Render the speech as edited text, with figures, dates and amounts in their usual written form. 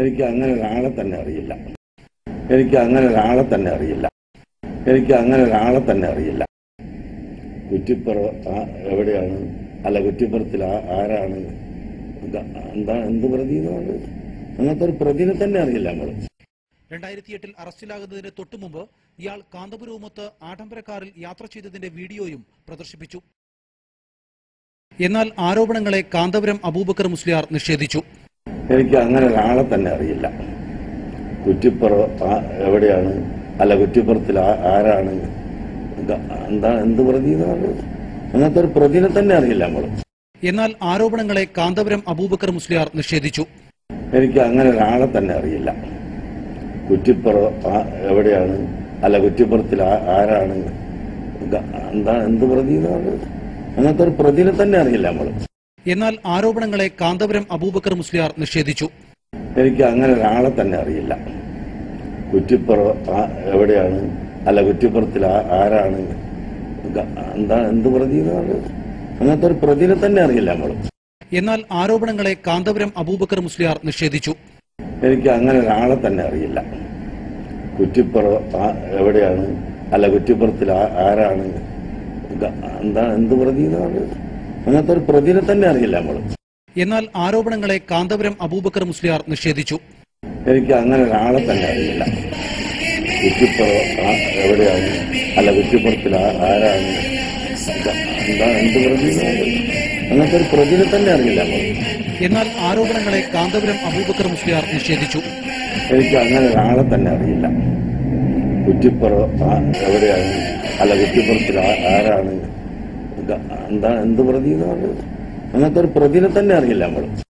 എനിക്ക് അങ്ങനെ ഒരാളെ തന്നെ അറിയില്ല. എനിക്ക് അങ്ങനെ ഒരാളെ തന്നെ അറിയില്ല. എനിക്ക് അങ്ങനെ ഒരാളെ തന്നെ അറിയില്ല. കുറ്റിപ്പുറം എവിടെയാണ്? അല്ല, കുറ്റിപ്പുറത്തിൽ ആരാണ്? എന്താ എന്ത് പ്രതി എന്നുള്ളത് അങ്ങനത്തെ ഒരു പ്രതിനെ തന്നെ അറിയില്ല നമ്മൾ. 2008 അറസ്റ്റിലാകുന്നതിന് തൊട്ടുമുമ്പ് ഇയാൾ കാന്തപുരവുമൊത്ത് ആഡംബര കാറിൽ യാത്ര ചെയ്തതിന്റെ വീഡിയോയും പ്രദർശിപ്പിച്ചു. എന്നാൽ ആരോപണങ്ങളെ കാന്തപുരം അബൂബക്കർ മുസ്ലിയാർ നിഷേധിച്ചു. എനിക്ക് അങ്ങനെ ഒരാളെ തന്നെ അറിയില്ല. കുറ്റിപ്പുറം എവിടെയാണ്? അല്ല, കുറ്റിപ്പുറത്തിൽ ആരാണ്? എന്താ എന്ത് പ്രതി എന്നുള്ളത് അങ്ങനത്തെ ഒരു പ്രതിനെ തന്നെ അറിയില്ല നമ്മൾ. എന്നാൽ ആരോപണങ്ങളെ കാന്തപുരം അബൂബക്കർ മുസ്ലിയാർ നിഷേധിച്ചു. എനിക്ക് അങ്ങനെ ഒരാളെ തന്നെ അറിയില്ല. കുറ്റിപ്പുറം എവിടെയാണ്? അല്ല, കുറ്റിപ്പുറത്തിൽ ആരാണ്? എന്താ എന്ത് പ്രതി എന്നുള്ളത് അങ്ങനത്തെ ഒരു പ്രതിനെ തന്നെ അറിയില്ല നമ്മൾ. എന്നാൽ ആരോപണങ്ങളെ കാന്തപുരം അബൂബക്കർ മുസ്ലിയാർ നിഷേധിച്ചു. എനിക്ക് അങ്ങനെ ഒരാളെ തന്നെ അറിയില്ല. കുറ്റിപ്പുറം എവിടെയാണ്? അല്ല, കുറ്റിപ്പുറത്തിൽ ആരാണ്? എന്താ എന്ത് പ്രതി എന്നുള്ളത് അങ്ങനത്തെ ഒരു പ്രതിനെ തന്നെ അറിയില്ല നമ്മൾ. എന്നാൽ ആരോപണങ്ങളെ കാന്തപുരം അബൂബക്കർ മുസ്ലിയാർ നിഷേധിച്ചു. എനിക്ക് അങ്ങനെ ഒരാളെ തന്നെ അറിയില്ല. കുറ്റിപ്പുറം എവിടെയാണ്? അല്ല, കുറ്റിപ്പുറത്തിൽ ആരാണ്? എന്താ എന്ത് പ്രതി എന്നുള്ളത് അങ്ങനത്തെ ഒരു പ്രതിനെ തന്നെ അറിയില്ല നമ്മൾ. എന്നാൽ ആരോപണങ്ങളെ കാന്തപുരം അബൂബക്കർ മുസ്ലിയാർ നിഷേധിച്ചു. എനിക്ക് അങ്ങനെ ഒരാളെ തന്നെ അറിയില്ല. കുറ്റിപ്പുറം എവിടെയാണ്? അല്ല, കുറ്റിപ്പുറത്തിൽ ആരാണ്? എന്താ എന്ത് പ്രതി എന്നുള്ളത് അങ്ങനത്തെ ഒരു പ്രതിനെ തന്നെ അറിയില്ല നമ്മൾ. എന്നാൽ ആരോപണങ്ങളെ കാന്തപുരം അബൂബക്കർ മുസ്ലിയാർ നിഷേധിച്ചു. എനിക്ക് അങ്ങനെ ഒരാളെ തന്നെ അറിയില്ല. കുറ്റിപ്പുറം എവിടെയാണ്? അല്ല, കുറ്റിപ്പുറത്തിൽ ആരാണ്? എന്താ എന്ത് പ്രതി എന്നുള്ളത് അങ്ങനത്തെ ഒരു പ്രതിനെ തന്നെ അറിയില്ല നമ്മൾ.